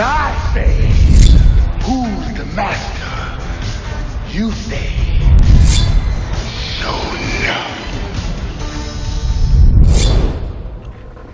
When I say, who's the master? You say, no.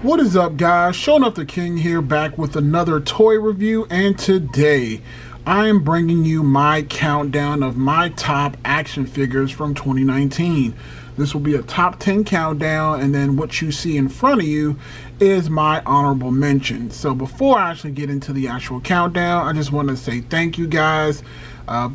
What is up, guys? Showing Up the King here, back with another toy review, and today I am bringing you my countdown of my top action figures from 2019. This will be a top 10 countdown, and then what you see in front of you is my honorable mention. So before I actually get into the actual countdown, I just want to say thank you guys.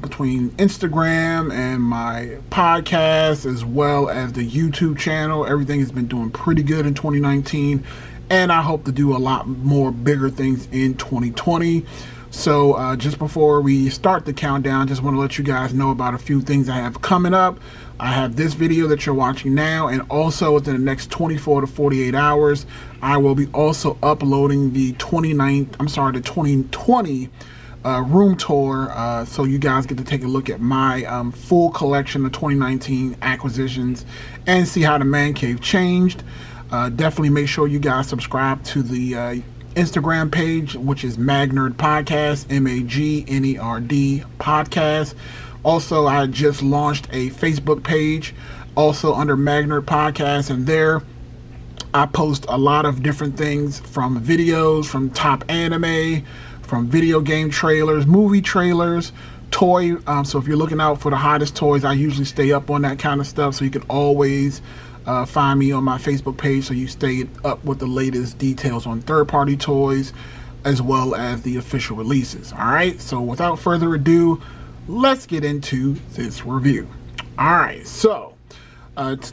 Between Instagram and my podcast, as well as the YouTube channel, everything has been doing pretty good in 2019, and I hope to do a lot more bigger things in 2020. So just before we start the countdown, just want to let you guys know about a few things I have coming up. I have this video that you're watching now, and also within the next 24 to 48 hours, I will be also uploading the 2020 room tour, so you guys get to take a look at my full collection of 2019 acquisitions and see how the man cave changed. Definitely make sure you guys subscribe to the Instagram page, which is Magnerd Podcast, MAGNERD Podcast. Also, I just launched a Facebook page, also under Magnerd Podcast, and there I post a lot of different things, from videos, from top anime, from video game trailers, movie trailers, toy. So if you're looking out for the hottest toys, I usually stay up on that kind of stuff. So you can always find me on my Facebook page, so you stay up with the latest details on third-party toys, as well as the official releases. All right. So without further ado, let's get into this review. All right. So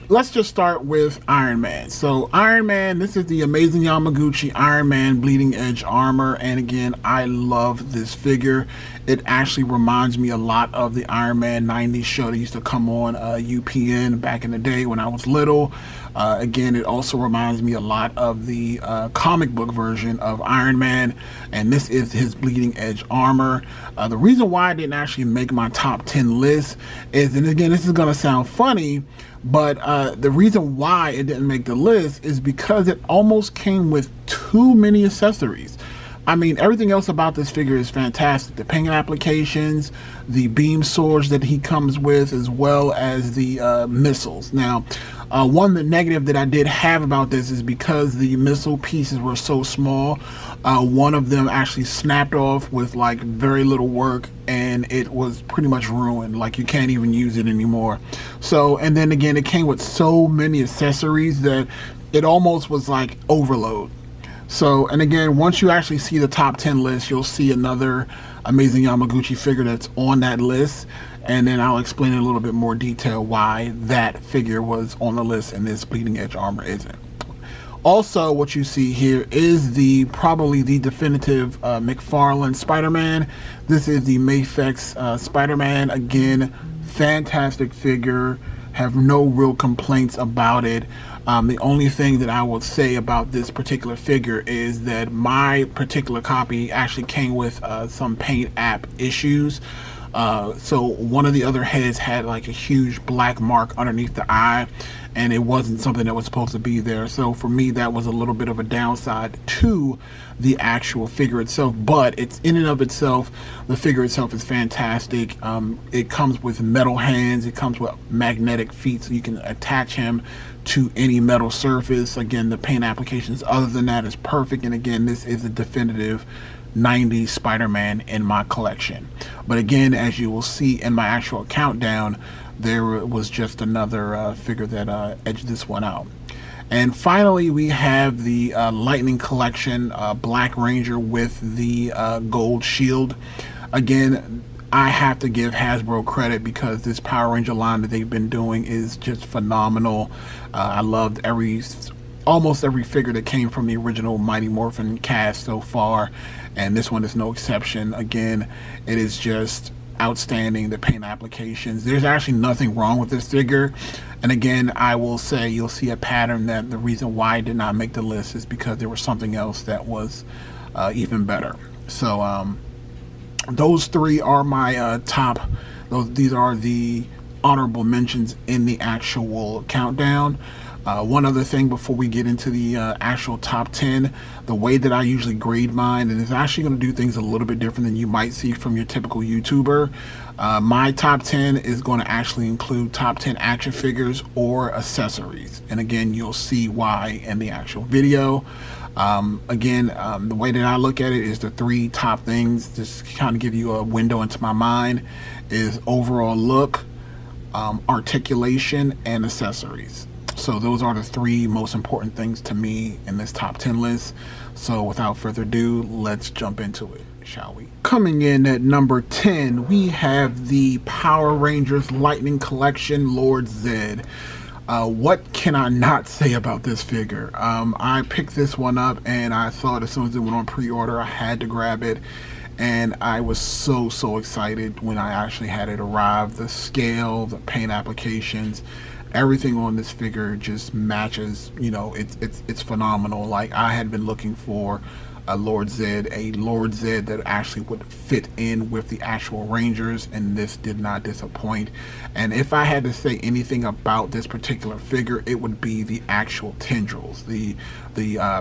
let's just start with Iron Man. So Iron Man, this is the Amazing Yamaguchi Iron Man Bleeding Edge armor, and again, I love this figure. It actually reminds me a lot of the Iron Man 90s show that used to come on UPN back in the day when I was little. Again, it also reminds me a lot of the comic book version of Iron Man, and this is his Bleeding Edge armor. The reason why I didn't actually make my top 10 list is, and again, this is going to sound funny, but the reason why it didn't make the list is because it almost came with too many accessories. I mean, everything else about this figure is fantastic. The paint applications, the beam swords that he comes with, as well as the missiles. Now, one negative that I did have about this is because the missile pieces were so small, one of them actually snapped off with like very little work, and it was pretty much ruined. Like, you can't even use it anymore. So, and then again, it came with so many accessories that it almost was like overload. So, and again, once you actually see the top 10 list, you'll see another Amazing Yamaguchi figure that's on that list, and then I'll explain in a little bit more detail why that figure was on the list and this Bleeding Edge armor isn't. Also, what you see here is probably the definitive McFarlane Spider-Man. This is the Mafex Spider-Man. Again, fantastic figure. Have no real complaints about it. The only thing that I will say about this particular figure is that my particular copy actually came with some paint app issues. So one of the other heads had like a huge black mark underneath the eye, and it wasn't something that was supposed to be there. So for me, that was a little bit of a downside to the actual figure itself, but it's in and of itself, the figure itself is fantastic. It comes with metal hands, it comes with magnetic feet, so you can attach him to any metal surface. Again, the paint applications other than that is perfect, and again, this is a definitive 90s Spider-Man in my collection. But again, as you will see in my actual countdown, there was just another figure that edged this one out. And finally, we have the Lightning Collection Black Ranger with the gold shield. Again, I have to give Hasbro credit because this Power Ranger line that they've been doing is just phenomenal. I loved almost every figure that came from the original Mighty Morphin cast so far, and this one is no exception. Again, it is just outstanding. The paint applications, there's actually nothing wrong with this figure. And again, I will say you'll see a pattern that the reason why I did not make the list is because there was something else that was even better. So those three are my top. These are the honorable mentions in the actual countdown. One other thing before we get into the actual top 10, the way that I usually grade mine, and it's actually going to do things a little bit different than you might see from your typical YouTuber. My top 10 is going to actually include top 10 action figures or accessories. And again, you'll see why in the actual video. The way that I look at it is the three top things, just kind of give you a window into my mind, is overall look, articulation, and accessories. So those are the three most important things to me in this top 10 list. So without further ado, let's jump into it, shall we? Coming in at number 10, we have the Power Rangers Lightning Collection Lord Zedd. What can I not say about this figure? I picked this one up and I thought as soon as it went on pre-order, I had to grab it. And I was so excited when I actually had it arrive. The scale, the paint applications, everything on this figure just matches. You know, it's phenomenal. Like, I had been looking for a Lord Zedd that actually would fit in with the actual Rangers, and this did not disappoint. And if I had to say anything about this particular figure, it would be the actual tendrils, the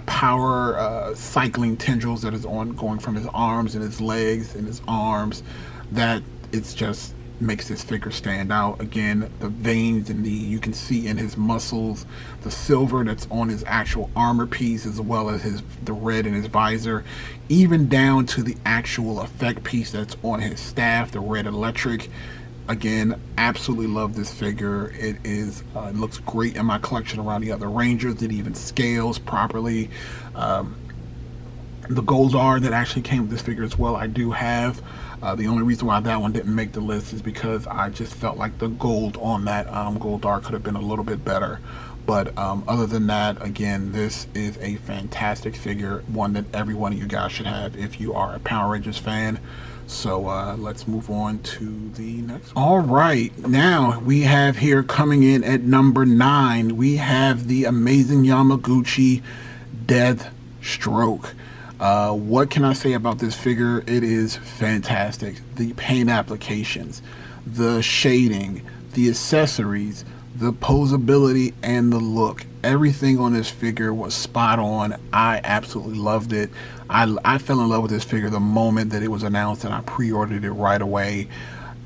power cycling tendrils that is going from his arms and his legs and his arms. That it's just makes this figure stand out. Again, the veins and you can see in his muscles, the silver that's on his actual armor piece, as well as the red in his visor, even down to the actual effect piece that's on his staff, the red electric. Again, absolutely love this figure. It looks great in my collection around the other Rangers. It even scales properly. The gold R that actually came with this figure as well, I do have. The only reason why that one didn't make the list is because I just felt like the gold on that gold R could have been a little bit better. But other than that, again, this is a fantastic figure, one that every one of you guys should have if you are a Power Rangers fan. So let's move on to the next one. All right, now we have here coming in at number 9, we have the amazing Yamaguchi Deathstroke. What can I say about this figure? It is fantastic. The paint applications, the shading, the accessories, the posability, and the look. Everything on this figure was spot on. I absolutely loved it. I fell in love with this figure the moment that it was announced, and I pre-ordered it right away.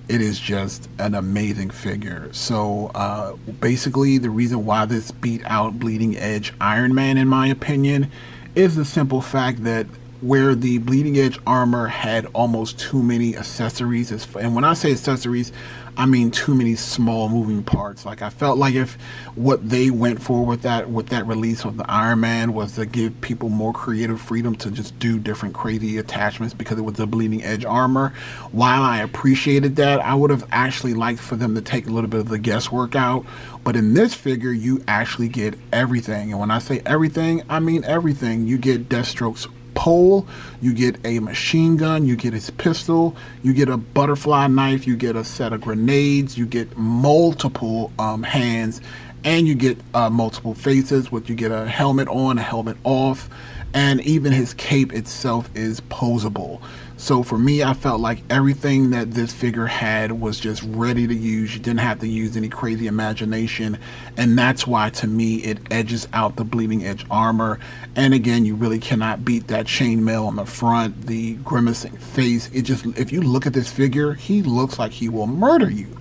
It is just an amazing figure. So basically, the reason why this beat out Bleeding Edge Iron Man, in my opinion, is the simple fact that where the Bleeding Edge armor had almost too many accessories, and when I say accessories, I mean too many small moving parts. Like, I felt like if what they went for with that release of the Iron Man was to give people more creative freedom to just do different crazy attachments because it was the Bleeding Edge armor, while I appreciated that, I would have actually liked for them to take a little bit of the guesswork out. But in this figure, you actually get everything. And when I say everything, I mean everything. You get Deathstroke's pole, you get a machine gun, you get his pistol, you get a butterfly knife, you get a set of grenades, you get multiple hands, and you get multiple faces. You get a helmet on, a helmet off, and even his cape itself is posable. So for me, I felt like everything that this figure had was just ready to use. You didn't have to use any crazy imagination, and that's why, to me, it edges out the Bleeding Edge armor. And again, you really cannot beat that chainmail on the front, the grimacing face. If you look at this figure, he looks like he will murder you.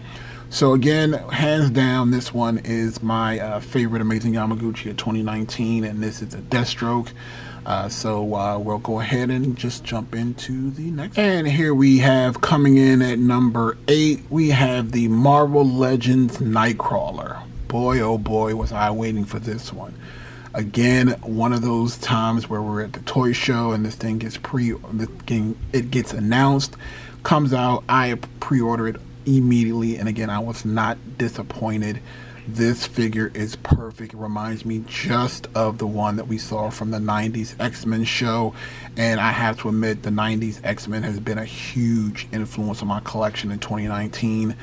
So again, hands down, this one is my favorite Amazing Yamaguchi of 2019, and this is a Deathstroke. So we'll go ahead and just jump into the next one. And here we have, coming in at number 8, we have the Marvel Legends Nightcrawler. Boy, oh boy, was I waiting for this one. Again, one of those times where we're at the toy show and this thing gets announced, comes out, I pre-order it immediately, and again, I was not disappointed. This figure is perfect. It reminds me just of the one that we saw from the 90s X-Men show, and I have to admit, the 90s X-Men has been a huge influence on my collection in 2019.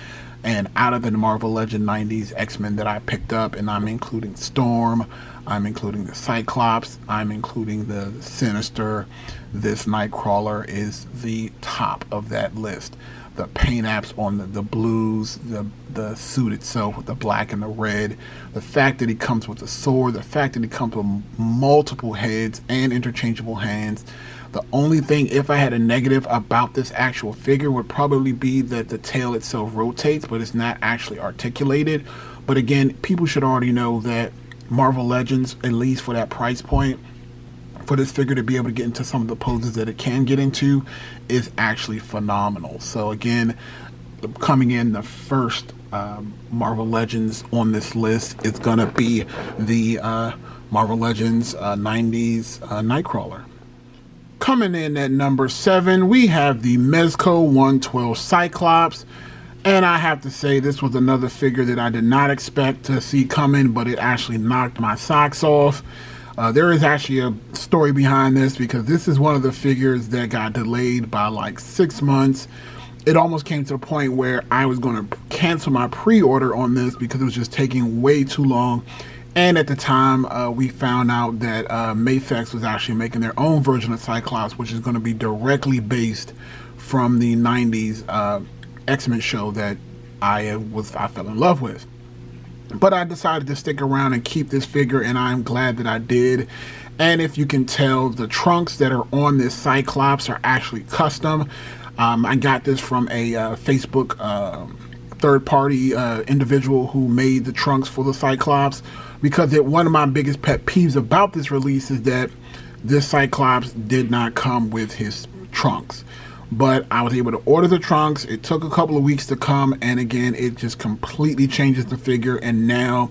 And out of the Marvel Legend 90s X-Men that I picked up, and I'm including Storm, I'm including the Cyclops, I'm including the Sinister, this Nightcrawler is the top of that list. The paint apps on the blues, the the suit itself with the black and the red, the fact that he comes with a sword, the fact that he comes with multiple heads and interchangeable hands. The only thing, if I had a negative about this actual figure, would probably be that the tail itself rotates, but it's not actually articulated. But again, people should already know that Marvel Legends, at least for that price point, for this figure to be able to get into some of the poses that it can get into, is actually phenomenal. So again, coming in the first Marvel Legends on this list is going to be the Marvel Legends 90s Nightcrawler. Coming in at number 7, we have the Mezco 112 Cyclops. And I have to say, this was another figure that I did not expect to see coming, but it actually knocked my socks off. There is actually a story behind this, because this is one of the figures that got delayed by like 6 months. It almost came to a point where I was going to cancel my pre-order on this because it was just taking way too long. And at the time, we found out that Mafex was actually making their own version of Cyclops, which is going to be directly based from the 90s X-Men show that I fell in love with. But I decided to stick around and keep this figure, and I'm glad that I did. And if you can tell, the trunks that are on this Cyclops are actually custom. I got this from a Facebook third-party individual who made the trunks for the Cyclops, because one of my biggest pet peeves about this release is that this Cyclops did not come with his trunks. But I was able to order the trunks. It took a couple of weeks to come, and again, it just completely changes the figure. And now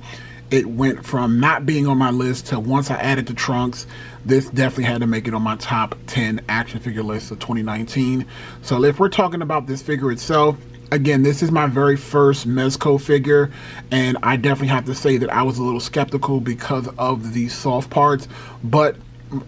it went from not being on my list to, once I added the trunks, this definitely had to make it on my top 10 action figure list of 2019. So if we're talking about this figure itself, again, this is my very first Mezco figure, and I definitely have to say that I was a little skeptical because of the soft parts, but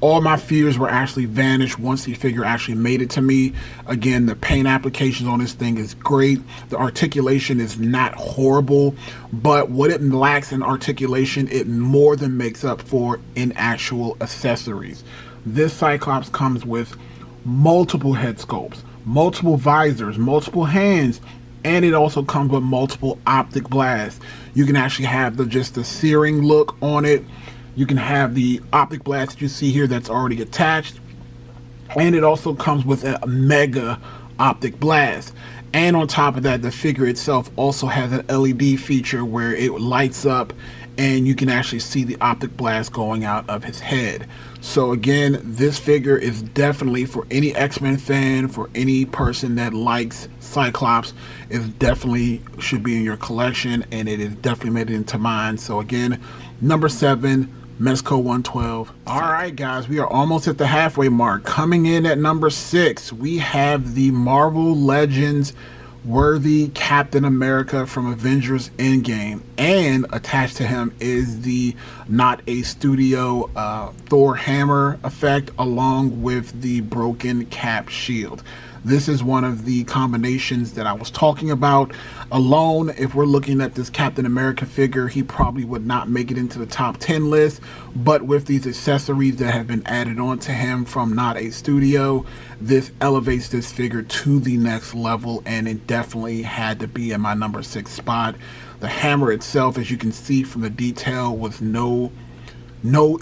all my fears were actually vanished once the figure actually made it to me. Again, the paint applications on this thing is great. The articulation is not horrible, but what it lacks in articulation, it more than makes up for in actual accessories. This Cyclops comes with multiple head sculpts, multiple visors, multiple hands, and it also comes with multiple optic blasts. You can actually have just the searing look on it. You can have the optic blast that you see here that's already attached, and it also comes with a mega optic blast. And on top of that, the figure itself also has an LED feature where it lights up and you can actually see the optic blast going out of his head. So again, this figure is definitely, for any X-Men fan, for any person that likes Cyclops, it definitely should be in your collection, and it has definitely made it into mine. So again, number 7, Mezco 112. Alright guys, we are almost at the halfway mark. Coming in at number 6, we have the Marvel Legends worthy Captain America from Avengers Endgame, and attached to him is the not a studio Thor hammer effect, along with the broken Cap shield. This is one of the combinations that I was talking about. Alone, if we're looking at this Captain America figure, he probably would not make it into the top 10 list, but with these accessories that have been added on to him from Not a Studio, this elevates this figure to the next level, and it definitely had to be in my number 6 spot. The hammer itself, as you can see from the detail, was no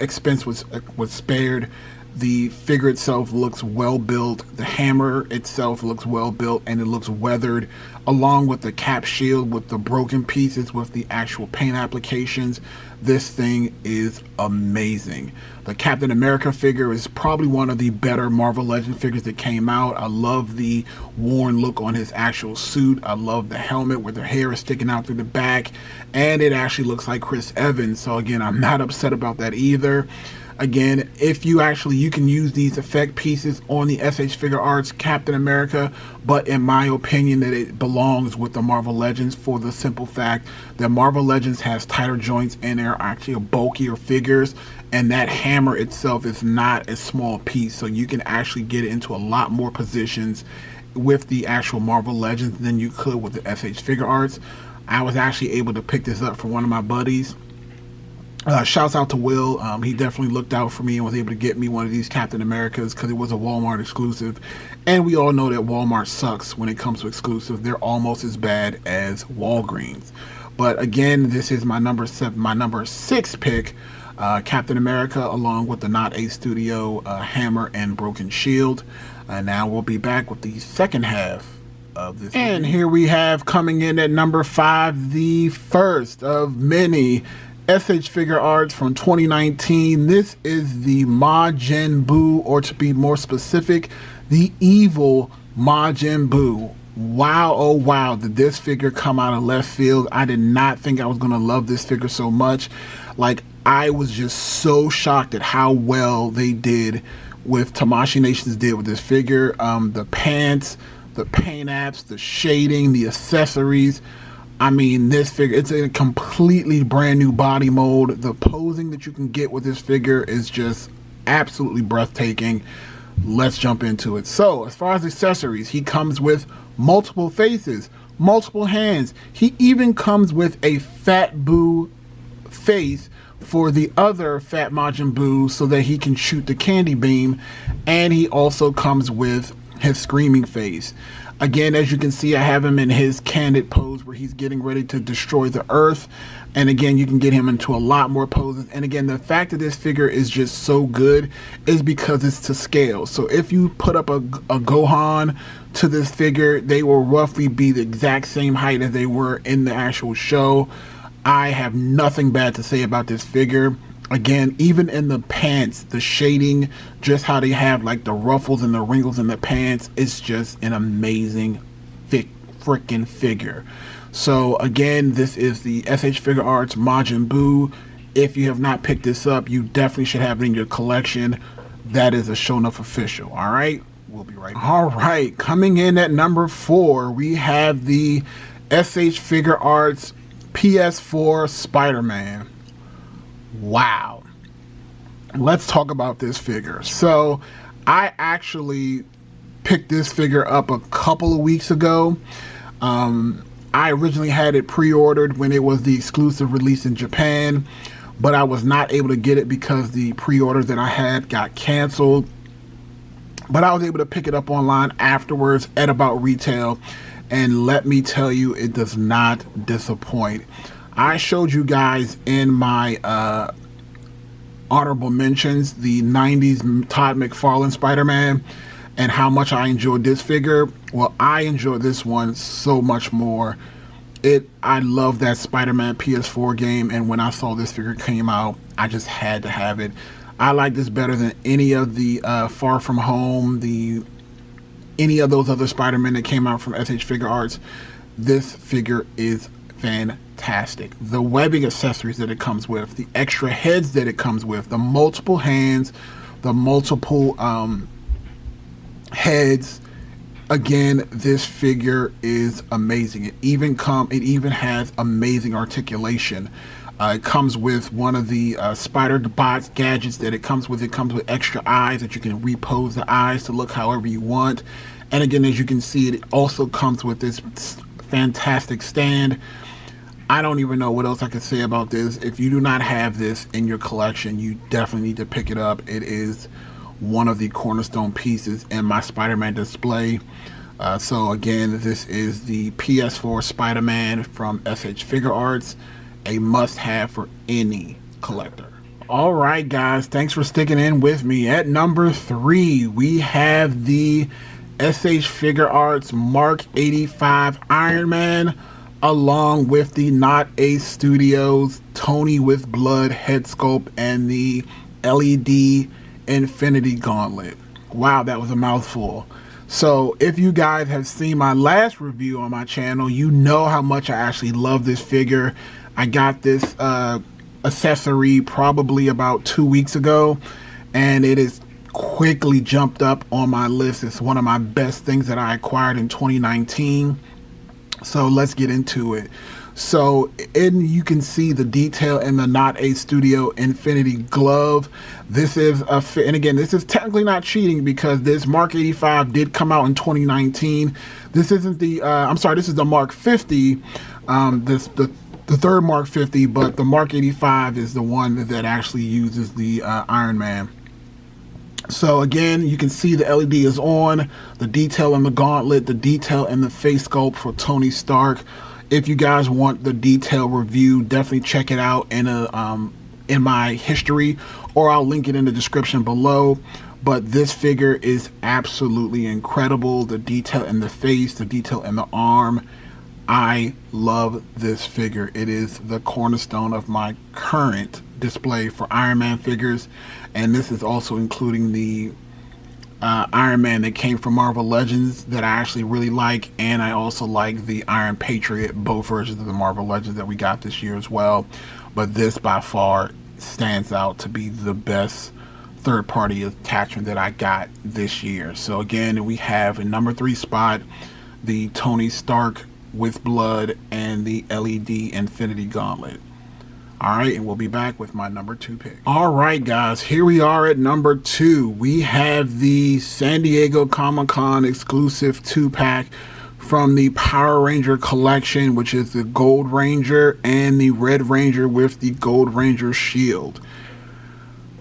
expense was spared. The figure itself looks well built. The hammer itself looks well built, and it looks weathered, along with the Cap shield with the broken pieces with the actual paint applications. This thing is amazing. The Captain America figure is probably one of the better Marvel Legends figures that came out. I love the worn look on his actual suit. I love the helmet where the hair is sticking out through the back, and it actually looks like Chris Evans. So again, I'm not upset about that either. Again, if you can use these effect pieces on the SH Figure Arts Captain America, but in my opinion that it belongs with the Marvel Legends, for the simple fact that Marvel Legends has tighter joints and they're actually bulkier figures, and that hammer itself is not a small piece, so you can actually get it into a lot more positions with the actual Marvel Legends than you could with the SH Figure Arts. I was actually able to pick this up from one of my buddies, Shouts out to Will. He definitely looked out for me and was able to get me one of these Captain Americas because it was a Walmart exclusive. And we all know that Walmart sucks when it comes to exclusives. They're almost as bad as Walgreens. But again, this is my number 6 pick, Captain America, along with the Not A Studio Hammer and Broken Shield. Now we'll be back with the second half of this. And here we have coming in at number 5, the first of many SH Figure Arts from 2019. This is the Majin Buu, or to be more specific, the evil Majin Buu. Wow, oh wow, did this figure come out of left field. I did not think I was going to love this figure so much. Like, I was just so shocked at how well they did with Tamashii Nations did with this figure. The pants, the paint apps, the shading, the accessories. I mean, this figure, it's a completely brand new body mold. The posing that you can get with this figure is just absolutely breathtaking. Let's jump into it. So, as far as accessories, he comes with multiple faces, multiple hands. He even comes with a Fat Buu face for the other Fat Majin Buu so that he can shoot the candy beam. And he also comes with his screaming face. Again, as you can see, I have him in his candid pose where he's getting ready to destroy the earth. And again, you can get him into a lot more poses. And again, the fact that this figure is just so good is because it's to scale. So if you put up a Gohan to this figure, they will roughly be the exact same height as they were in the actual show. I have nothing bad to say about this figure. Again, even in the pants, the shading, just how they have like the ruffles and the wrinkles in the pants, it's just an amazing freaking figure. So again, this is the SH Figure Arts Majin Buu. If you have not picked this up, you definitely should have it in your collection. That is a Show Enough official. All right, we'll be right back. All right, coming in at number 4, we have the SH Figure Arts PS4 Spider-Man. Wow. Let's talk about this figure. So I actually picked this figure up a couple of weeks ago. I originally had it pre-ordered when it was the exclusive release in Japan, but I was not able to get it because the pre-order that I had got canceled. But I was able to pick it up online afterwards at about retail, and let me tell you, it does not disappoint. I showed you guys in my honorable mentions the 90s Todd McFarlane Spider-Man and how much I enjoyed this figure. Well, I enjoyed this one so much more. I love that Spider-Man PS4 game, and when I saw this figure came out, I just had to have it. I like this better than any of the Far From Home, any of those other Spider-Man that came out from SH Figure Arts. This figure is fantastic. The webbing accessories that it comes with, the extra heads that it comes with, the multiple hands, the multiple heads. Again, this figure is amazing. It even has amazing articulation. It comes with one of the Spider Bots gadgets that it comes with. It comes with extra eyes that you can repose the eyes to look however you want. And again, as you can see, it also comes with this fantastic stand. I don't even know what else I can say about this. If you do not have this in your collection, you definitely need to pick it up. It is one of the cornerstone pieces in my Spider-Man display. So again, this is the PS4 Spider-Man from SH Figure Arts, a must-have for any collector. All right, guys, thanks for sticking in with me. At number 3, we have the SH Figure Arts Mark 85 Iron Man, along with the Not A Studios Tony with Blood head sculpt and the LED Infinity Gauntlet. Wow, that was a mouthful. So if you guys have seen my last review on my channel, you know how much I actually love this figure. I got this accessory probably about 2 weeks ago, and it has quickly jumped up on my list. It's one of my best things that I acquired in 2019. So let's get into it. So you can see the detail in the Not A Studio Infinity glove. This is and again, this is technically not cheating because this Mark 85 did come out in 2019. This isn't the I'm sorry, this is the Mark 50. The the third Mark 50, but the Mark 85 is the one that actually uses the Iron Man. So again, you can see the LED is on, the detail in the gauntlet, the detail in the face sculpt for Tony Stark. If you guys want the detailed review, definitely check it out in my history, or I'll link it in the description below. But this figure is absolutely incredible. The detail in the face, the detail in the arm. I love this figure. It is the cornerstone of my current display for Iron Man figures, and this is also including the Iron Man that came from Marvel Legends that I actually really like, and I also like the Iron Patriot, both versions of the Marvel Legends that we got this year as well. But this by far stands out to be the best third-party attachment that I got this year. So again, we have in number 3 spot the Tony Stark with blood and the LED Infinity Gauntlet. Alright, and we'll be back with my number 2 pick. Alright guys, here we are at number 2. We have the San Diego Comic-Con exclusive 2-pack from the Power Ranger collection, which is the Gold Ranger and the Red Ranger with the Gold Ranger shield.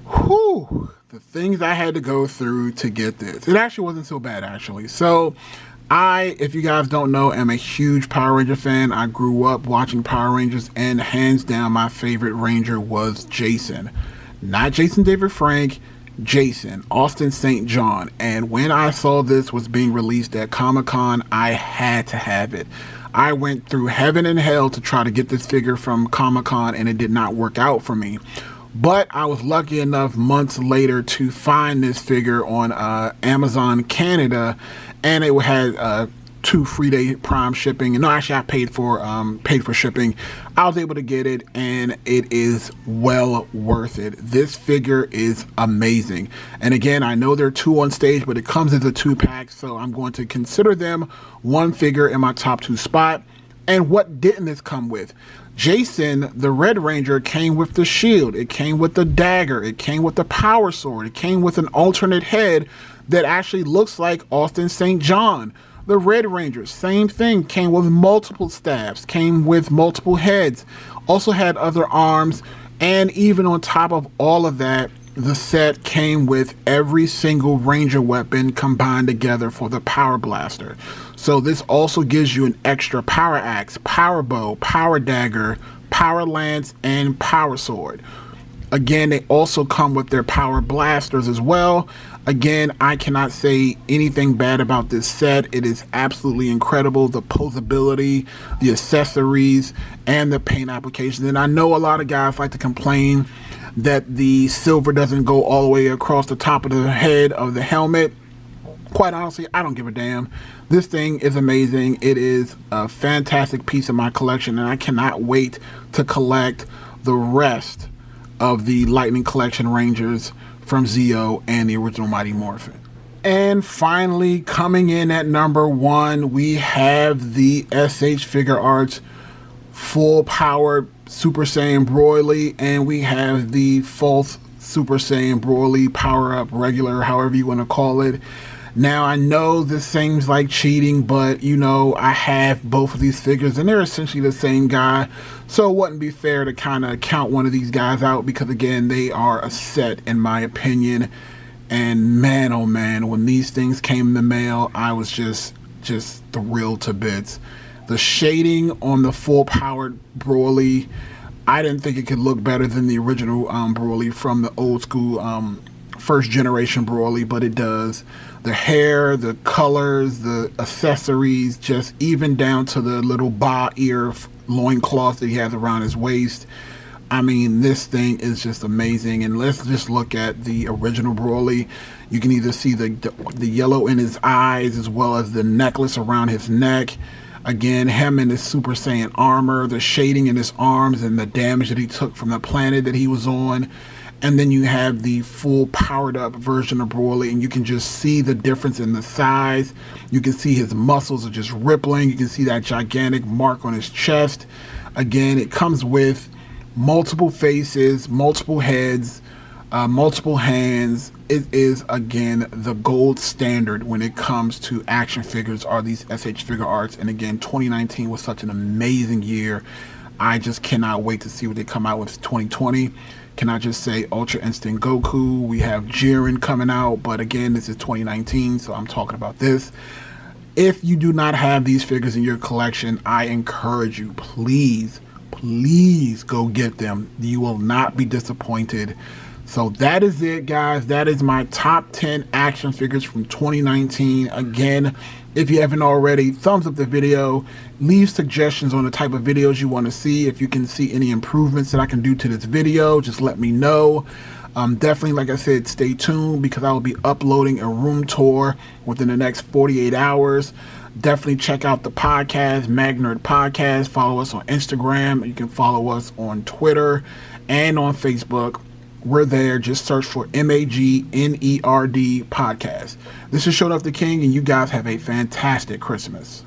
Whew, the things I had to go through to get this. It actually wasn't so bad, actually. So if you guys don't know, am a huge Power Ranger fan. I grew up watching Power Rangers, and hands down my favorite Ranger was Jason. Not Jason David Frank, Jason, Austin St. John. And when I saw this was being released at Comic-Con, I had to have it. I went through heaven and hell to try to get this figure from Comic-Con, and it did not work out for me. But I was lucky enough months later to find this figure on Amazon Canada, and it had 2 free-day Prime shipping. And no, actually, I paid for shipping. I was able to get it, and it is well worth it. This figure is amazing. And again, I know there are 2 on stage, but it comes as a 2-pack, so I'm going to consider them one figure in my top 2 spot. And what didn't this come with? Jason, the Red Ranger, came with the shield. It came with the dagger. It came with the power sword. It came with an alternate head that actually looks like Austin St. John. The Red Ranger, same thing, came with multiple staffs, came with multiple heads, also had other arms, and even on top of all of that, the set came with every single Ranger weapon combined together for the Power Blaster. So this also gives you an extra Power Axe, Power Bow, Power Dagger, Power Lance, and Power Sword. Again, they also come with their Power Blasters as well. Again, I cannot say anything bad about this set. It is absolutely incredible. The posability, the accessories, and the paint applications. And I know a lot of guys like to complain that the silver doesn't go all the way across the top of the head of the helmet. Quite honestly, I don't give a damn. This thing is amazing. It is a fantastic piece of my collection, and I cannot wait to collect the rest of the Lightning Collection Rangers from Zeo and the original Mighty Morphin. And finally, coming in at number 1, we have the SH Figure Arts full powered Super Saiyan Broly, and we have the false Super Saiyan Broly power up regular, however you want to call it. Now, I know this seems like cheating, but you know, I have both of these figures and they're essentially the same guy, so it wouldn't be fair to kind of count one of these guys out, because again, they are a set in my opinion. And man, oh man, when these things came in the mail, I was just thrilled to bits. The shading on the full powered Broly, I didn't think it could look better than the original Broly from the old school first generation Broly, but it does. The hair, the colors, the accessories, just even down to the little ba ear loincloth that he has around his waist. I mean, this thing is just amazing. And let's just look at the original Broly. You can either see the yellow in his eyes as well as the necklace around his neck. Again, him in his Super Saiyan armor, the shading in his arms, and the damage that he took from the planet that he was on. And then you have the full powered up version of Broly, and you can just see the difference in the size. You can see his muscles are just rippling. You can see that gigantic mark on his chest. Again, it comes with multiple faces, multiple heads, multiple hands. It is, again, the gold standard when it comes to action figures are these SH Figure Arts. And again, 2019 was such an amazing year. I just cannot wait to see what they come out with 2020. Can I just say Ultra Instinct Goku? We have Jiren coming out, but again, this is 2019, so I'm talking about this. If you do not have these figures in your collection, I encourage you, please go get them. You will not be disappointed. So that is it, guys. That is my top 10 action figures from 2019. Again, if you haven't already, thumbs up the video. Leave suggestions on the type of videos you want to see. If you can see any improvements that I can do to this video, just let me know. Definitely, like I said, stay tuned because I will be uploading a room tour within the next 48 hours. Definitely check out the podcast, Magnerd Podcast. Follow us on Instagram. You can follow us on Twitter and on Facebook. We're there. Just search for MAGNERD Podcast. This is Showed Up the King, and you guys have a fantastic Christmas.